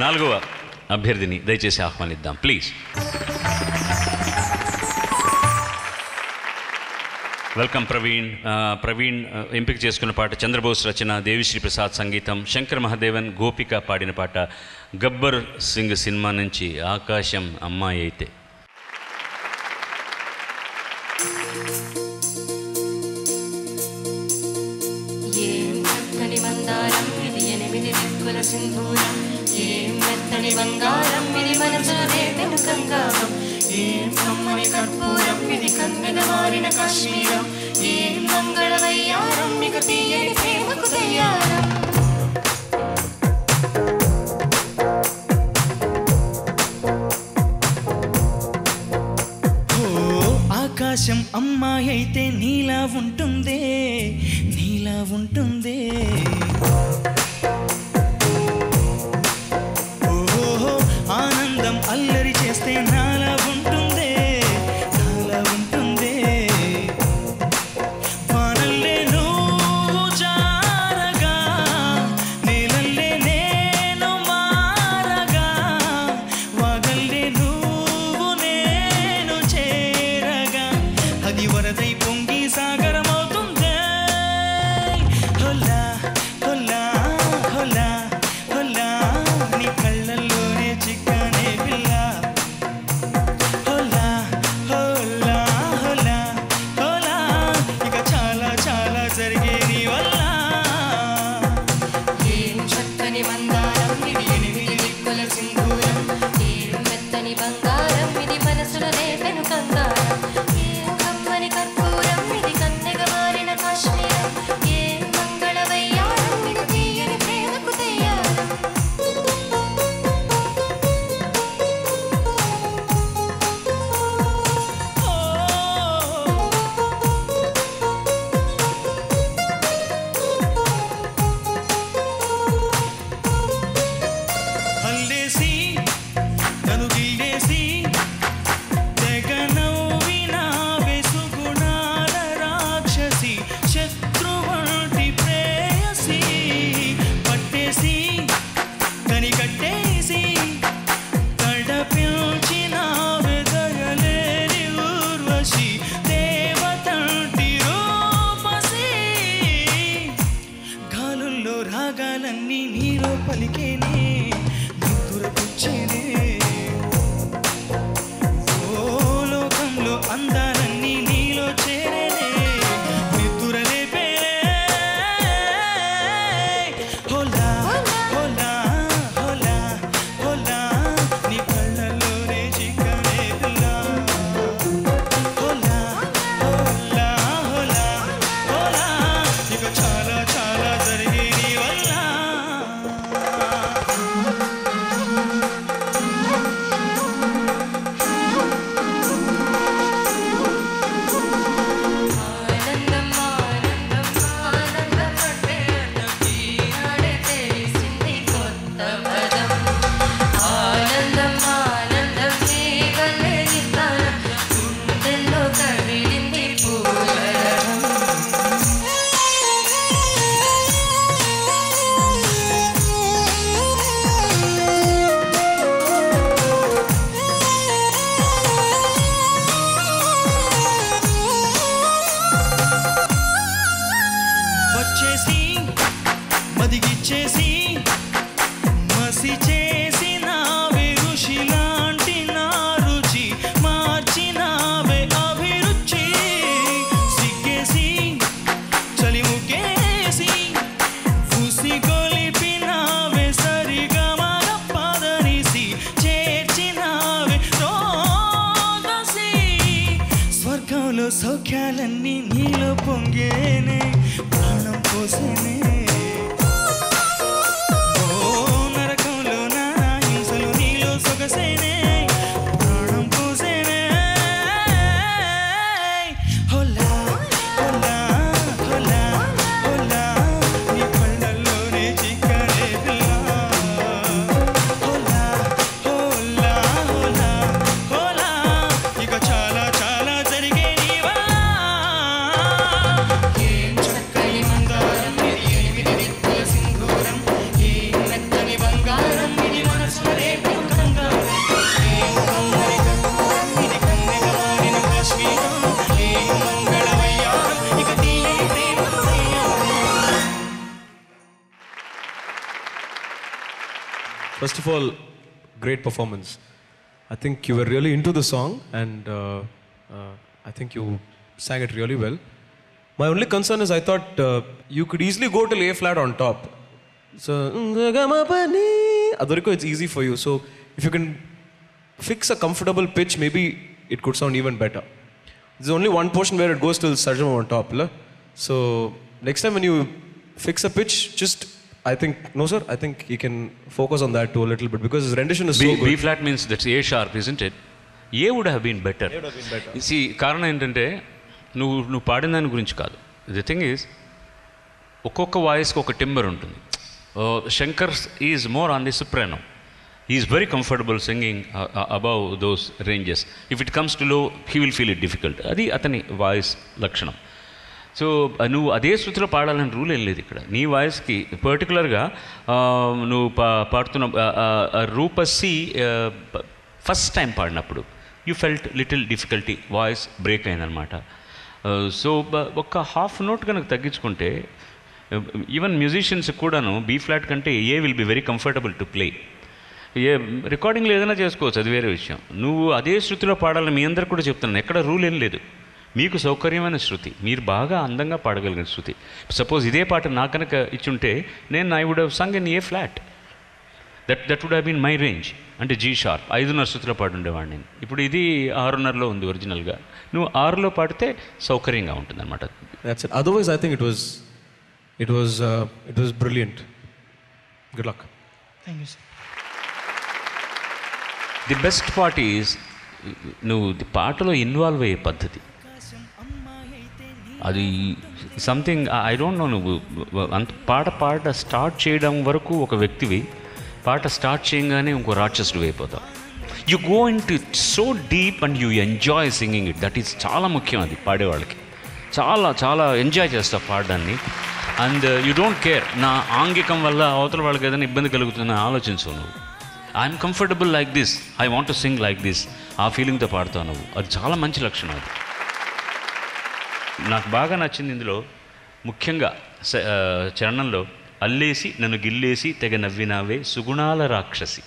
4వ అభ్యర్థిని దయచేసి ఆహ్వానిద్దాం ప్లీజ్. వెల్కమ్ ప్రవీణ్. ప్రవీణ్ ఎంపిక చేసుకున్న పాట చంద్రబోస్ రచన, దేవిశ్రీ ప్రసాద్ సంగీతం, శంకర్ మహాదేవన్, గోపిక పాడిన పాట గబ్బర్ సింగ్ సినిమా నుంచి ఆకాశం అమ్మాయి అయితే. సింధూరం ఏం మెత్తని బంగారం ఇది మనసులే వెనుకంగారం, ఏం కమ్మని కర్పూరం ఇది కన్నెగ మారిన కాశ్మీరం, ఏం మంగళవయ్యారం ఇక తీయని ప్రేమకు తయ్యారం. ఆకాశం అమ్మాయి అయితే నీలా ఉంటుందే, నీలా ఉంటుందే. ఆనందం అల్లరి చేస్తే నాలా ఉంటుందే, నాలా ఉంటుందే. వానల్లే నువ్వు జారగా, నీలల్లే నేను మారగా, వాగల్లే నువ్వు నేను చేరగా, అది వరదై పొంగి సాగరమవుతుందే. హొల్లా హొల్లా హొల్లా హొల్లా నీ కళ్ళల్లోనే చిక్కనే పిల్ల. హొల్లా హొల్లా హొల్లా హొల్లా ఇక చాలా చాలా జరిగే నీ వల్ల. ఏం చక్కని మందారం ఇది 8 దిక్కుల సింధూరం, ఏం మెత్తని బంగారం ఇది మనసులనే వెనుకంగారం, ఏం కమ్మని కర్పూరం ఇది కన్నెగ మారిన కాశ్మీరం, ఏం మంగళవయ్యారం ఇక తీయని ప్రేమకు తయ్యారం. హల్లేసి కనుగిల్లేసి తెగ నవ్విన వెసుగుణాల రాక్షసి, శత్రువంటి ప్రేయసి, పట్టేసి కనికట్టేసి తడపిల్చిన వెదయలేని ఊర్వశి, దేవతంటి రూపసి. గాలుల్లో రాగాలన్నీ నీలో పలికేనే, నిద్దురపుచ్చేనే. ఓ లోకంలో అందాలన్నీ నీలో చేరేనే, నిద్దురలేపేనే. హోలా హోలా హోలా First of all, great performance. I think you were really into the song, and I think you sang it really well. My only concern is I thought you could easily go till A flat on top. So, Adoriko, it's easy for you. So, if you can fix a comfortable pitch, maybe it could sound even better. There's only one portion where it goes till Sarjam on top. La? So, next time when you fix a pitch, just, I think, no sir, I think you can focus on that too a little bit because his rendition is so good. B flat means that's A sharp, isn't it? A would have been better. See, కారణం ఏంటంటే నువ్వు పాడిన దాని గురించి కాదు. The thing is ఒక్కొక్క వాయిస్కి ఒక timber ఉంటుంది. Shankar is more on the సుప్రానో. He is very comfortable singing above those ranges. If it comes to low, he will feel it difficult. అది అతని వాయిస్ లక్షణం. సో నువ్వు అదే శృతిలో పాడాలని రూల్ ఏం లేదు ఇక్కడ. నీ వాయిస్కి పర్టికులర్గా నువ్వు పాడుతున్న రూపసి ఫస్ట్ టైం పాడినప్పుడు you felt little difficulty, voice break అయిందనమాట. సో ఒక హాఫ్ నోట్ కనుక తగ్గించుకుంటే ఈవెన్ మ్యూజిషియన్స్ కూడాను బీ ఫ్లాట్ కంటే A will be very comfortable to play. ఏ రికార్డింగ్లో ఏదైనా చేసుకోవచ్చు, అది వేరే విషయం. నువ్వు అదే శృతిలో పాడాలని మీ అందరికి కూడా చెప్తున్నాను. ఎక్కడ రూల్ ఏం లేదు. మీకు సౌకర్యమైన శృతి, మీరు బాగా అందంగా పాడగలిగిన శృతి. సపోజ్ ఇదే పాట నా కనుక ఇచ్చుంటే నేను I would have sung in A flat. That would have been my range. అంటే జీ షార్ప్ 5.5 శృతిలో పాడుండేవాడిని నేను. ఇప్పుడు ఇది 6.5లో ఉంది ఒరిజినల్గా. నువ్వు 6లో పాడితే సౌకర్యంగా ఉంటుంది అనమాట. That's it. Otherwise, I think it was brilliant. Good luck. Thank you, sir. The best part is నువ్వు పాటలో ఇన్వాల్వ్ అయ్యే పద్ధతి. అది సంథింగ్ ఐ డోంట్ నో. నువ్వు అంత పాట స్టార్ట్ చేయడం వరకు ఒక వ్యక్తివి, పాట స్టార్ట్ చేయగానే ఇంకో రాక్షసుడు అయిపోతావు. You go in to so deep and you enjoy singing it. That is చాలా ముఖ్యం. అది పాడేవాళ్ళకి చాలా చాలా ఎంజాయ్ చేస్తావు పాడడాన్ని. అండ్ యూ డోంట్ కేర్ నా ఆంగికం వల్ల అవతల వాళ్ళకి ఏదైనా ఇబ్బంది కలుగుతుందని ఆలోచించవు. నువ్వు I'm comfortable like this, I want to sing like this, ఆ ఫీలింగ్తో పాడుతావు నువ్వు. అది చాలా మంచి లక్షణం. అది నాకు బాగా నచ్చింది. ఇందులో ముఖ్యంగా చరణంలో అల్లేసి నన్ను గిల్లేసి తెగ నవ్వినావే సుగుణాల రాక్షసి.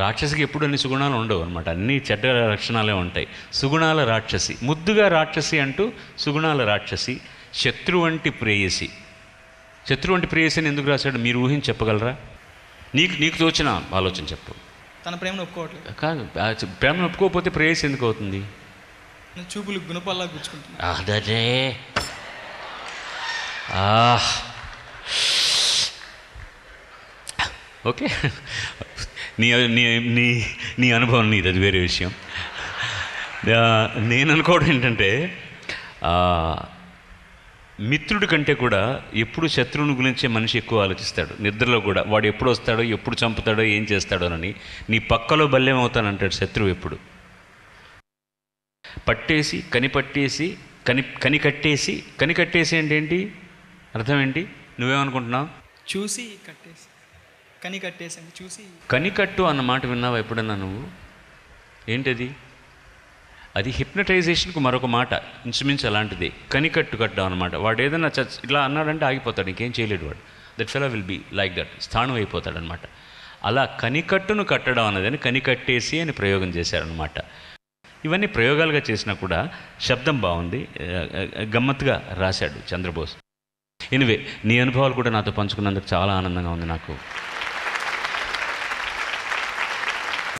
రాక్షసికి ఎప్పుడు అన్ని సుగుణాలు ఉండవు అనమాట, అన్ని చెడ్డ లక్షణాలే ఉంటాయి. సుగుణాల రాక్షసి, ముద్దుగా రాక్షసి అంటూ సుగుణాల రాక్షసి. శత్రు వంటి ప్రేయసి. శత్రు వంటి ప్రేయసిని ఎందుకు రాశాడు మీరు ఊహించి చెప్పగలరా? నీకు తోచిన ఆలోచన చెప్పు. తన ప్రేమను ఒప్పుకోవట్లేదు. కాదు, ప్రేమను ఒప్పుకోకపోతే ప్రేయసి ఎందుకు అవుతుంది? చూపులు గుణపాల్లా గుచ్చుకుంటున్నా. అదే ఓకే, నీ అనుభవం నీది, అది వేరే విషయం. నేను అనుకోవడం ఏంటంటే మిత్రుడి కంటే కూడా ఎప్పుడు శత్రువుని గురించే మనిషి ఎక్కువ ఆలోచిస్తాడు. నిద్రలో కూడా వాడు ఎప్పుడు వస్తాడో, ఎప్పుడు చంపుతాడో, ఏం చేస్తాడోనని. నీ పక్కలో బల్యం అవుతానంటాడు శత్రువు ఎప్పుడు. పట్టేసి కనిపట్టేసి కనికట్టేసి. కనికట్టేసి అంటే ఏంటి, అర్థం ఏంటి? నువ్వేమనుకుంటున్నావు? చూసి కట్టేసి, కట్టేసి చూసి. కనికట్టు అన్న మాట విన్నావా ఎప్పుడన్నా నువ్వు? ఏంటది? అది హిప్నటైజేషన్కు మరొక మాట, ఇంచుమించు అలాంటిది. కనికట్టు కట్టడం అనమాట. వాడు ఏదైనా ఇట్లా అన్నాడంటే ఆగిపోతాడు, ఇంకేం చేయలేడు వాడు. That fellow will be like that, స్థానం అయిపోతాడనమాట. అలా కనికట్టును కట్టడం అన్నదని కనికట్టేసి అని ప్రయోగం చేశారనమాట. ఇవన్నీ ప్రయోగాలుగా చేసినా కూడా శబ్దం బాగుంది, గమ్మత్తుగా రాశాడు చంద్రబోస్. ఎనివే, నీ అనుభవాలు కూడా నాతో పంచుకున్నందుకు చాలా ఆనందంగా ఉంది నాకు.